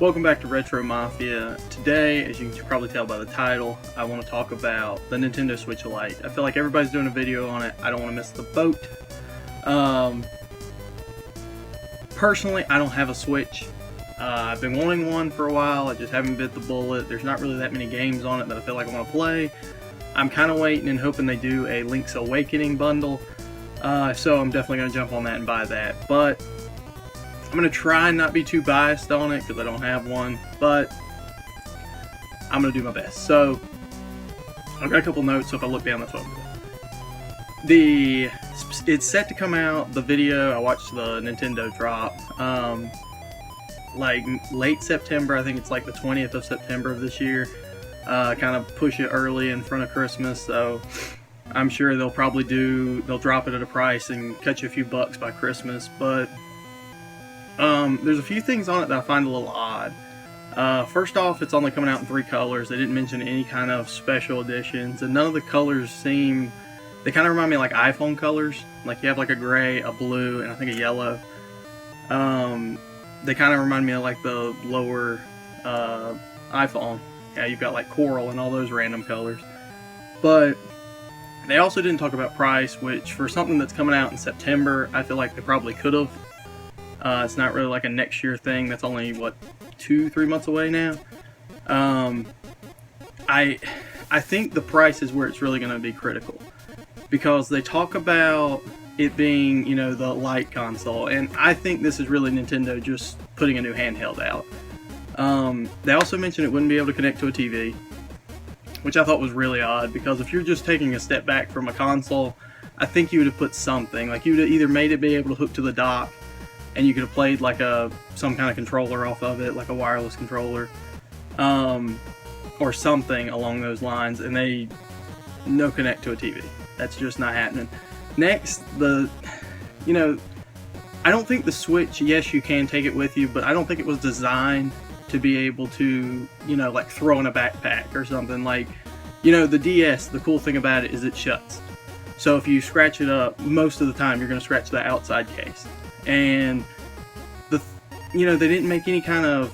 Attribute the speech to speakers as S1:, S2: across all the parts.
S1: Welcome back to Retro Mafia. Today, as you can probably tell by the title, I want to talk about the Nintendo Switch Lite. I feel like everybody's doing a video on it. I don't want to miss the boat. Personally, I don't have a Switch. I've been wanting one for a while. I just haven't bit the bullet. There's not really that many games on it that I feel like I want to play. I'm kind of waiting and hoping they do a Link's Awakening bundle. So I'm definitely going to jump on that and buy that. But I'm going to try and not be too biased on it because I don't have one, but I'm going to do my best. So, I've got a couple notes, so if I look down, that's what I'm doing. It's set to come out, the video, I watched the Nintendo drop, like late September. I think it's like the 20th of September of this year. Kind of push it early in front of Christmas, so I'm sure they'll drop it at a price and cut you a few bucks by Christmas, but there's a few things on it that I find a little odd. First off, it's only coming out in 3 colors. They didn't mention any kind of special editions, and none of the colors they kind of remind me of like iPhone colors. Like you have like a gray, a blue, and I think a yellow. They kind of remind me of like the lower iPhone. Yeah, you've got like coral and all those random colors. But they also didn't talk about price, which for something that's coming out in September, I feel like they probably could have. It's not really like a next year thing. That's only, what, 2-3 months away now? I think the price is where it's really going to be critical. Because they talk about it being, you know, the Lite console. And I think this is really Nintendo just putting a new handheld out. They also mentioned it wouldn't be able to connect to a TV. Which I thought was really odd. Because if you're just taking a step back from a console, I think you would have put something. Like you would have either made it be able to hook to the dock, and you could have played like some kind of controller off of it, like a wireless controller, or something along those lines, and no connect to a TV. That's just not happening. Next, I don't think the Switch, yes, you can take it with you, but I don't think it was designed to be able to, like throw in a backpack or something. Like, the DS, the cool thing about it is it shuts. So if you scratch it up, most of the time you're going to scratch the outside case. And they didn't make any kind of,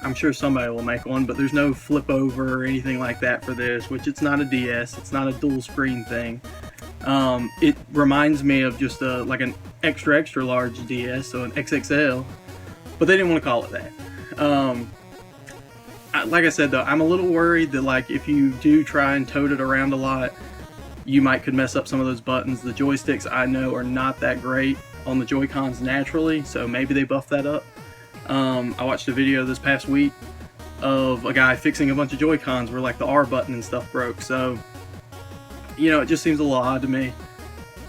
S1: I'm sure somebody will make one, but there's no flip over or anything like that for this, which it's not a DS, it's not a dual screen thing. It reminds me of just like an extra large DS, so an XXL, but they didn't want to call it that. Like I said though, I'm a little worried that like if you do try and tote it around a lot, you could mess up some of those buttons. The joysticks I know are not that great on the Joy-Cons naturally, so maybe they buff that up. I watched a video this past week of a guy fixing a bunch of Joy-Cons where like the R button and stuff broke, so it just seems a little odd to me.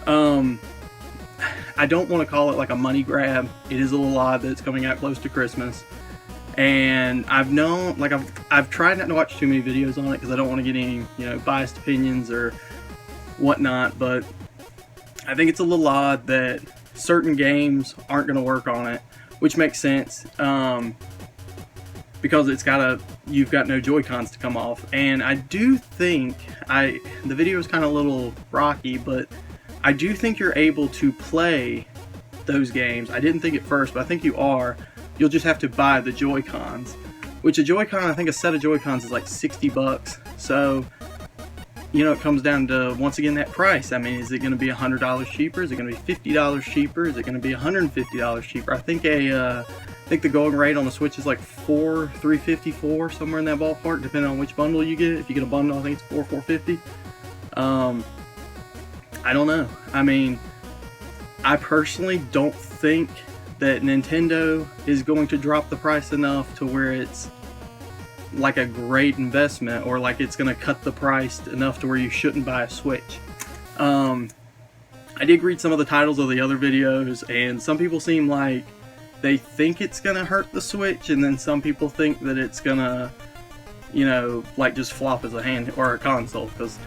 S1: I don't want to call it like a money grab. It is a little odd that it's coming out close to Christmas, and I've tried not to watch too many videos on it because I don't want to get any biased opinions or whatnot, but I think it's a little odd that certain games aren't going to work on it, which makes sense, because you've got no Joy-Cons to come off. And I do think, the video is kind of a little rocky, but I do think you're able to play those games. I didn't think at first, but I think you are. You'll just have to buy the Joy-Cons, which I think a set of Joy-Cons is like 60 bucks, so it comes down to, once again, that price. I mean, is it going to be $100 cheaper? Is it going to be $50 cheaper? Is it going to be $150 cheaper? I think the going rate on the Switch is like $354, somewhere in that ballpark, depending on which bundle you get. If you get a bundle, I think it's $450. I don't know. I mean, I personally don't think that Nintendo is going to drop the price enough to where it's like a great investment, or like it's going to cut the price enough to where you shouldn't buy a Switch. I did read some of the titles of the other videos, and some people seem like they think it's going to hurt the Switch, and then some people think that it's going to, like just flop as a hand or a console, because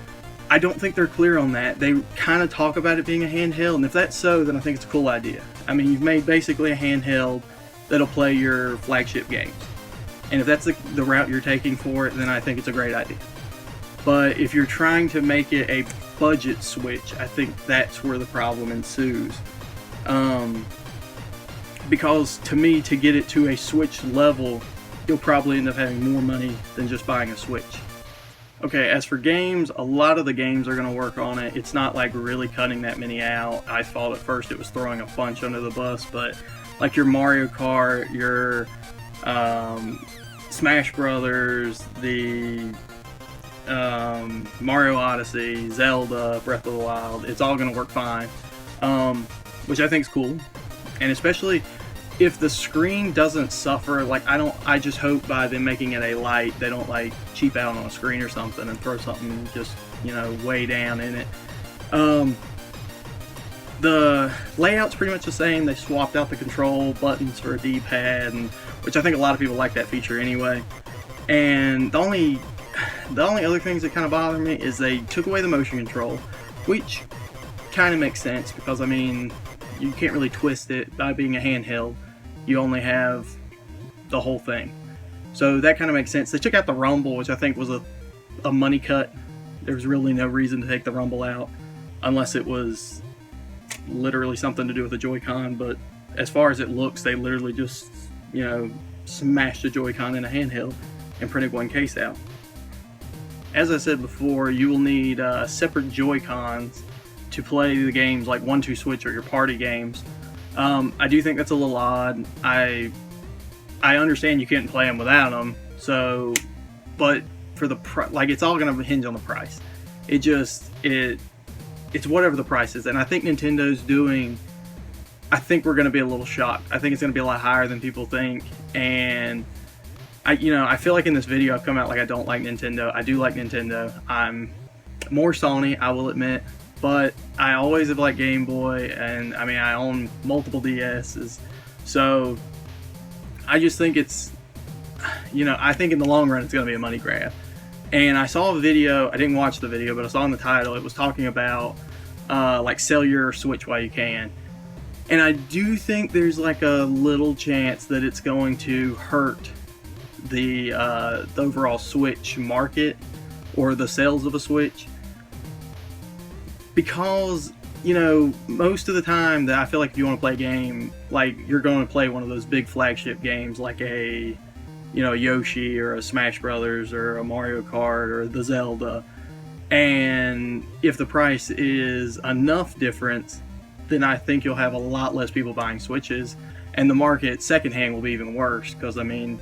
S1: I don't think they're clear on that. They kind of talk about it being a handheld, and if that's so, then I think it's a cool idea. I mean, you've made basically a handheld that'll play your flagship games. And if that's the route you're taking for it, then I think it's a great idea. But if you're trying to make it a budget Switch, I think that's where the problem ensues. because to me, to get it to a Switch level, you'll probably end up having more money than just buying a Switch. Okay, as for games, a lot of the games are going to work on it. It's not like really cutting that many out. I thought at first it was throwing a bunch under the bus, but like your Mario Kart, your Smash Brothers, the Mario Odyssey, Zelda, Breath of the Wild, it's all going to work fine, which I think is cool. And especially if the screen doesn't suffer, like I just hope by them making it a Lite, they don't like cheap out on a screen or something and throw something just, you know, way down in it. The layout's pretty much the same. They swapped out the control buttons for a D-pad, and which I think a lot of people like that feature anyway. And the only other things that kind of bother me is they took away the motion control, which kind of makes sense because I mean you can't really twist it by being a handheld. You only have the whole thing. So that kind of makes sense. They took out the rumble, which I think was a money cut. There was really no reason to take the rumble out unless it was literally something to do with the Joy-Con, but as far as it looks, they literally just, you know, smashed the Joy-Con in a handheld and printed one case out. As I said before, you will need separate Joy-Cons to play the games like 1-2 Switch or your party games. I do think that's a little odd. I understand you can't play them without them, so, but for the like, it's all going to hinge on the price. It's whatever the price is, and I think Nintendo's doing. I think we're going to be a little shocked. I think it's going to be a lot higher than people think, and I feel like in this video I've come out like I don't like Nintendo. I do like Nintendo. I'm more Sony, I will admit. But I always have liked Game Boy, and I mean, I own multiple DSs, so I just think it's, I think in the long run it's going to be a money grab. And I saw a video, I didn't watch the video, but I saw in the title, it was talking about, like, sell your Switch while you can. And I do think there's like a little chance that it's going to hurt the overall Switch market, or the sales of a Switch. Because, most of the time that I feel like if you want to play a game, like you're going to play one of those big flagship games like a, Yoshi or a Smash Brothers or a Mario Kart or the Zelda. And if the price is enough difference, then I think you'll have a lot less people buying Switches. And the market secondhand will be even worse. Because, I mean,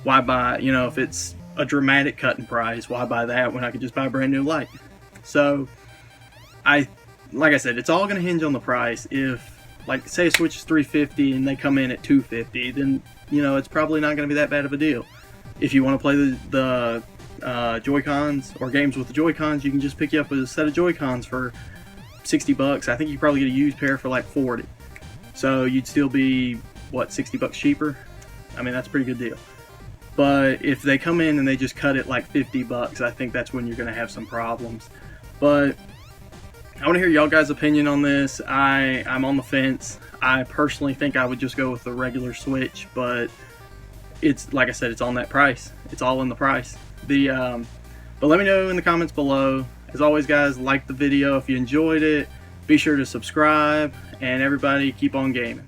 S1: why buy, if it's a dramatic cut in price, why buy that when I could just buy a brand new Lite? So, like I said, it's all going to hinge on the price. If, like, say a Switch is $350 and they come in at $250, then, it's probably not going to be that bad of a deal. If you want to play the Joy-Cons or games with the Joy-Cons, you can just pick you up a set of Joy-Cons for $60. I think you probably get a used pair for like $40. So you'd still be, what, $60 cheaper? I mean, that's a pretty good deal. But if they come in and they just cut it like $50, I think that's when you're going to have some problems. But I want to hear y'all guys' opinion on this. I'm on the fence. I personally think I would just go with the regular Switch, but it's, like I said, it's on that price. It's all in the price. But let me know in the comments below. As always, guys, like the video if you enjoyed it. Be sure to subscribe, and everybody keep on gaming.